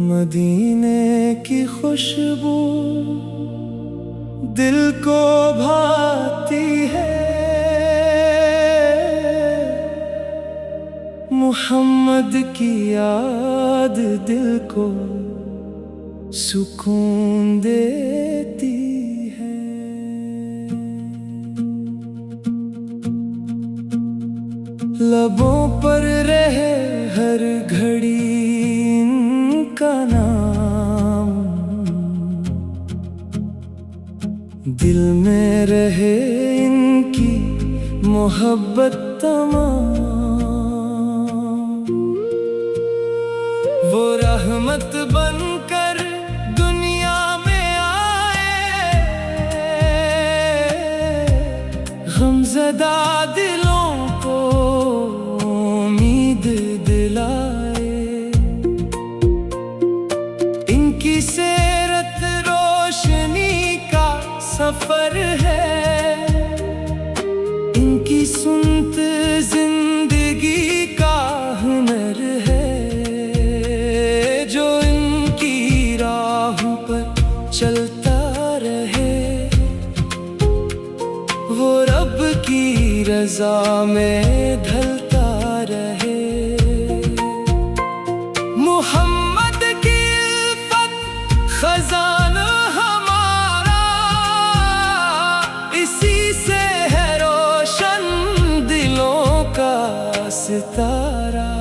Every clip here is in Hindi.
मदीने की खुशबू दिल को भाती है, मुहम्मद की याद दिल को सुकून देती है। लबों पर रहे हर घड़ी इनका नाम, दिल में रहे इनकी मोहब्बत तमाम। वो रहमत बनकर दुनिया में आए, गमज़दा दिलों को उम्मीद दिलाए। इनकी सीरत रोशनी का सफर है, इनकी सुनत जिंदगी का हुनर है। जो इनकी राह पर चलता रहे, वो रब की रज़ा में ढलता रहे। मुहम्मद की इल्फत खजाना हमारा, इसी से है रोशन दिलों का सितारा।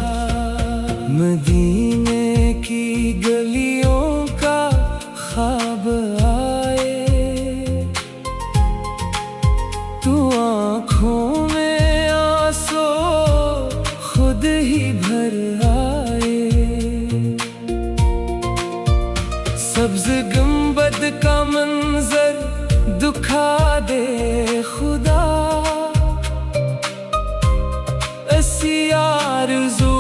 मदीने की गलियों का ख्वाब आए, तू आँखों में आंसू खुद ही भर आए। सब्ज गुंबद का मंजर दुखा दे खुदा, ऐसी आरज़ू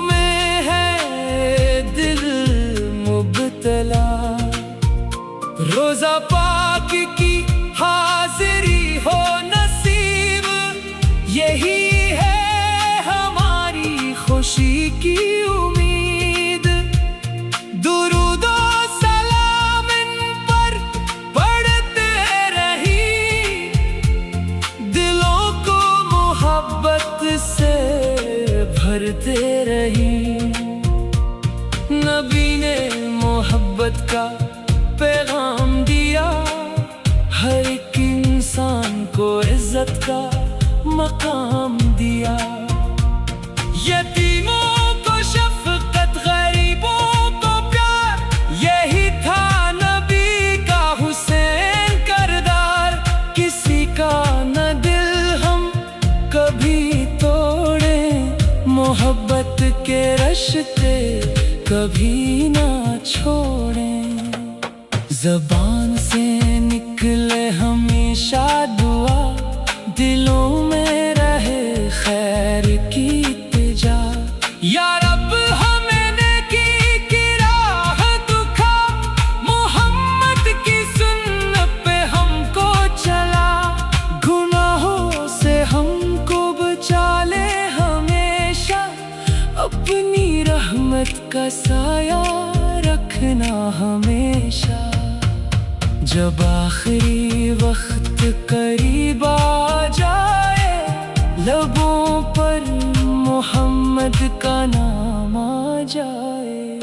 में है दिल मुब्तला। रोज़ा पाक की हाज़िरी हो नसीब, यही है हमारी खुशी की उम्मीद। दुरूद और सलाम इन पर पढ़ते रही, दिलों को मोहब्बत से भरते रही। नबी ने मोहब्बत का पैगाम दिया, हर एक इंसान को इज्जत का मकाम दिया। यतीमों को शफ़क़त, गरीबों को प्यार, यही था नबी का हुसैन करदार। किसी का न दिल हम कभी तोड़े, मोहब्बत के रिश्ते कभी ना छोड़ें। ज़बान से निकले हमेशा दुआ, दिलों में रहे खैर की इल्तिजा। या रब हमें नेकी की राह दिखा, मोहम्मद की सुन्नत पे हमको चला। गुनाहों से हमको बचा ले हमेशा, अपनी रहमत का साया रखना हमेशा। जब आखिरी वक्त करीब आ जाए, लबों पर मोहम्मद का नाम आ जाए।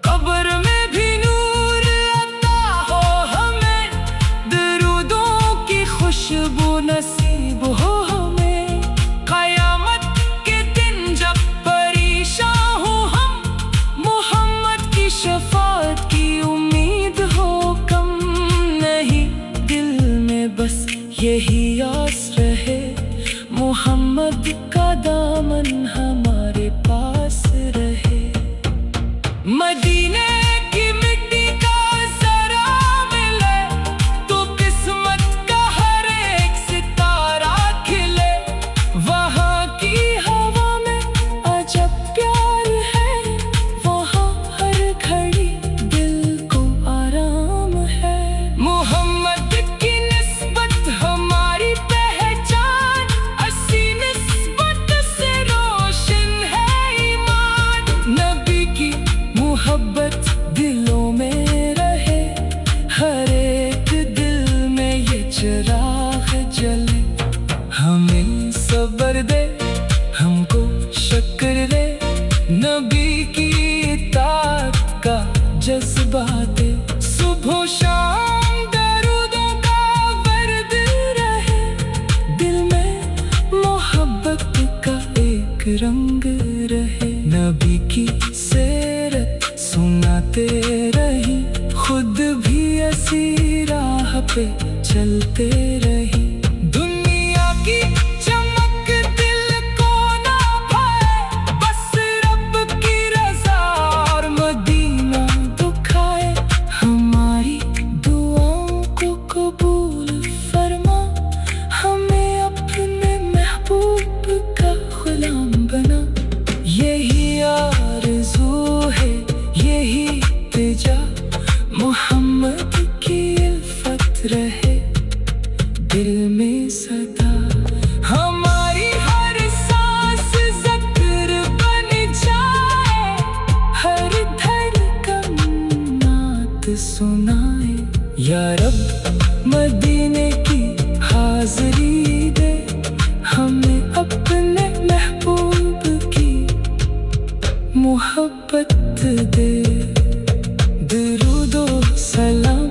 कब्र में भी नूर अता हो हमें, दरूदों की खुशबू नसीब हो हमें। क़यामत के दिन जब परेशान हो हम, मोहम्मद की शफ़ाअत की उम्मीद हो कम नहीं। दिल में बस यही आस रहे, मोहम्मद का दामन हमारे पास रहे। फिक्रे नबी की इताअत का जज्बा दे। सुबह शाम दरूदों का वर्द रहे, दिल में मोहब्बत का एक रंग रहे। नबी की सीरत सुनाते रही, खुद भी ऐसी राह पे चलते रही। दुनिया की चमक दिल को ना भाए, बस रब की रज़ा और मदीना दुखाए। हमारी दुआओं को कबूल फरमा, हमें अपने महबूब का गुलाम बना। यही आरज़ू है, यही तिजा, मोहम्मद की इल्फत रहे दिल में सदा। हमारी हर सांस ज़िक्र बन जाए, हर धड़कन नात सुनाए। या रब मदीने की हाज़री दे, हमें अपने महबूब की मोहब्बत दे। दुरूदो सलाम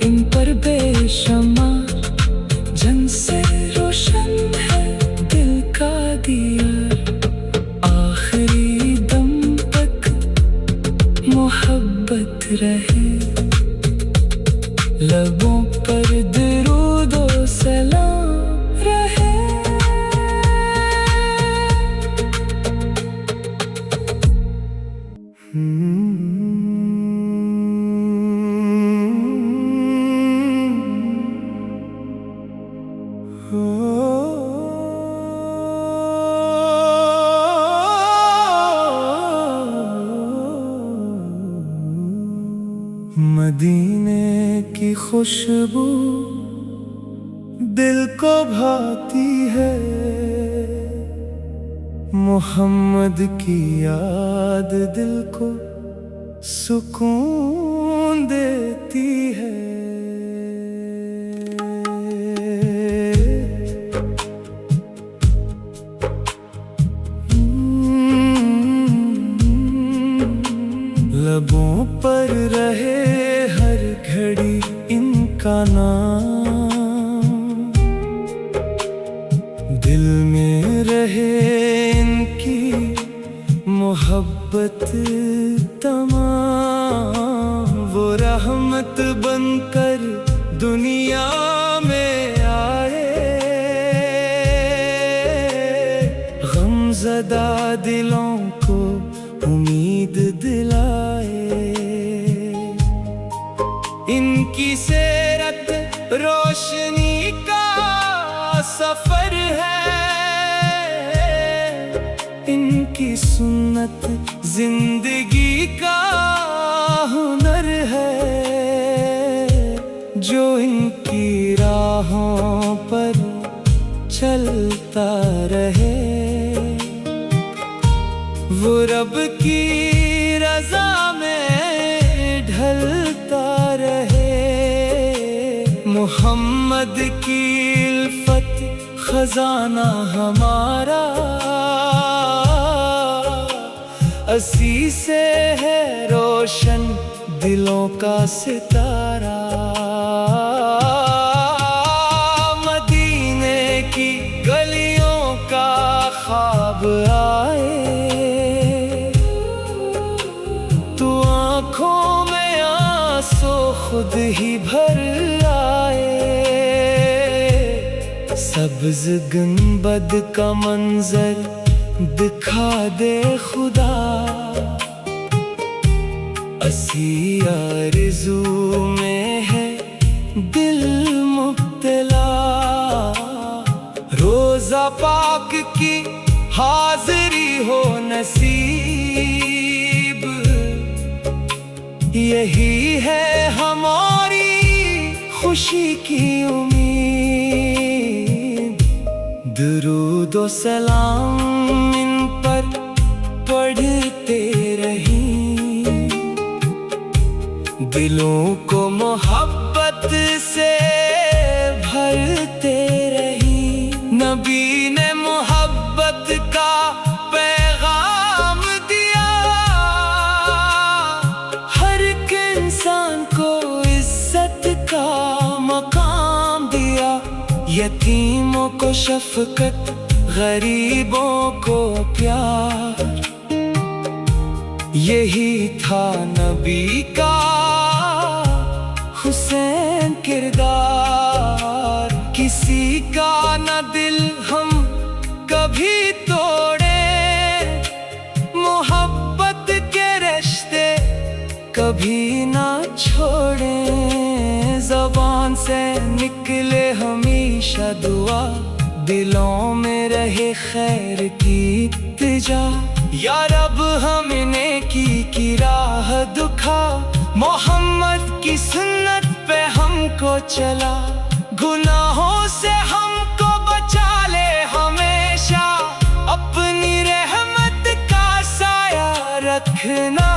इन पर बेशुमार, जन से रोशन है दिल का दिया। आखिरी दम तक मोहब्बत रहे, लबों पर दुरूदो सलाम रहे। मदीने की खुशबू दिल को भाती है, मोहम्मद की याद दिल को सुकून देती है। लबों पर रहे हर घड़ी इनका नाम, दिल में रहे इनकी मोहब्बत तमाम। वो रहमत बनकर दुनिया में आए, गमज़दा दिलों को उम्मीद दिलाए। इनकी सीरत रोशनी का सफर है, इनकी सुन्नत जिंदगी का हुनर है। जो इनकी राहों पर चलता रहे, वो रब की रज़ा में ढलता रहे। मोहम्मद की इल्फत खजाना हमारा, असी से है रोशन दिलों का सितारा। मदीने की गलियों का ख्वाब आए, तो आँखों में आंसू खुद ही भर आए। सब्ज़ गुंबद का मंजर दिखा दे खुदा, असी आरज़ू में है दिल मुब्तला। रोज़ा पाक की हाज़री हो नसीब, यही है हमारी खुशी की उम्मीद। दुरूद व सलाम इन पर पढ़ते रहीं, दिलों को मोहब्बत से भरते रहीं। नबी ने मोहब्बत का पैगाम को शफकत, गरीबों को प्यार, यही था नबी का हुसैन किरदार। किसी का न दिल हम कभी तोड़े, मोहब्बत के रिश्ते कभी ना छोड़े। ज़बान से निकले हमेशा दुआ, दिलों में रहे खैर की इल्तिजा। या रब हमने की राह दुखा, मोहम्मद की सुन्नत पे हमको चला। गुनाहों से हमको बचा ले हमेशा, अपनी रहमत का साया रखना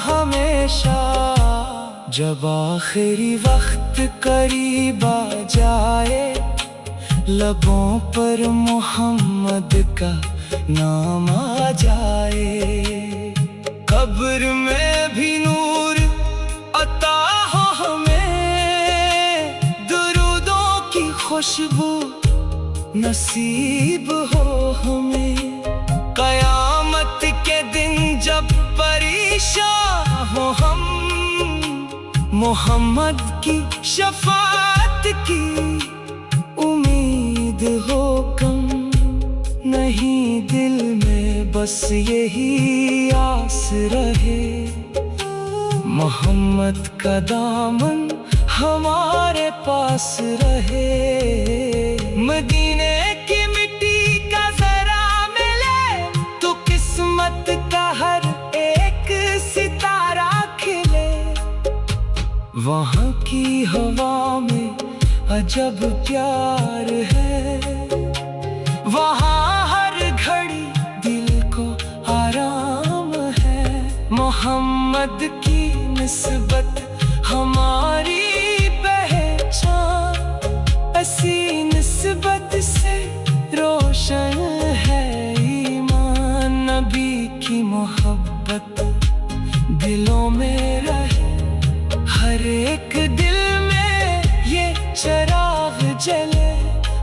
हमेशा। जब आखिरी वक्त करीब आ जाए, लबों पर मोहम्मद का नाम आ जाए। कब्र में भी नूर अता हो हमें, दुरूदों की खुशबू नसीब हो हमें। कयामत के दिन जब परेशान हो हम, मोहम्मद की शफाअत की उम्मीद हो कम। नहीं दिल में बस यही आस रहे, मोहम्मद का दामन हमारे पास रहे। मदीने की मिट्टी का जरा मिले, तो किस्मत का हर एक सितारा खिले। वहाँ की हवा में अजब प्यार है, वहाँ हर घड़ी दिल को आराम है। मोहम्मद की निस्बत हमारी पहचान, ऐसी निस्बत से रोशन है ईमान। नबी की मोहब्बत दिलों में रहे, हर एक दिल में ये चिराग जले।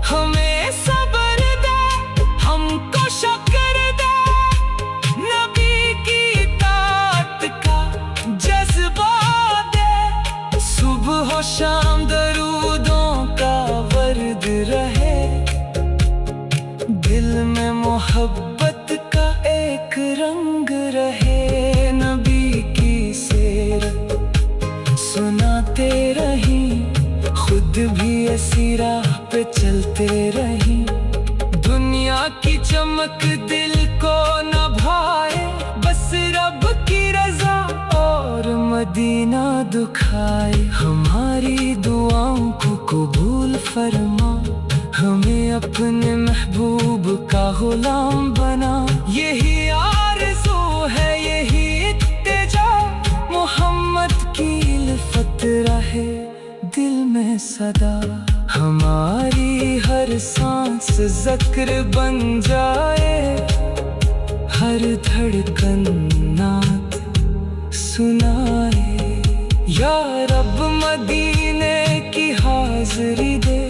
हमें सब्र दे, हमको शुक्र दे, नबी की इताअत का जज्बा दे। सुबह हो शाम दरूदों का वर्द रहे, दिल में मोहब्बत का एक रंग रहे। नबी की सीरत सुनाते रहीं, खुद भी ऐसी राह पे चलते रहीं। दुनिया की चमक दिल को न भाए, बस रब की रजा और मदीना दुखाए। हमारी दुआओं को कबूल फरमा, हमें अपने महबूब का गुलाम बना। यही आरज़ू है, यही इत्तिजा, मोहम्मद की इल्फत रहे दिल में सदा। हमारी हर सांस ज़िक्र बन जाए, हर धड़कन नात सुनाए। या रब मदीने की हाज़री दे,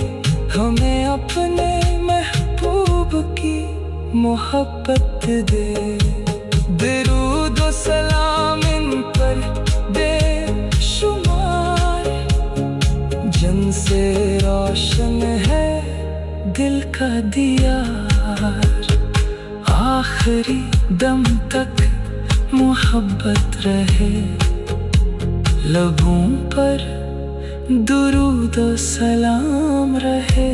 हमें अपने महबूब की मोहब्बत दे। दरूद व सलाम इन पर बेशुमार, जन से रोशन है दिल का दियार। आखिरी दम तक मोहब्बत रहे, लबों पर दुरूद व सलाम रहे।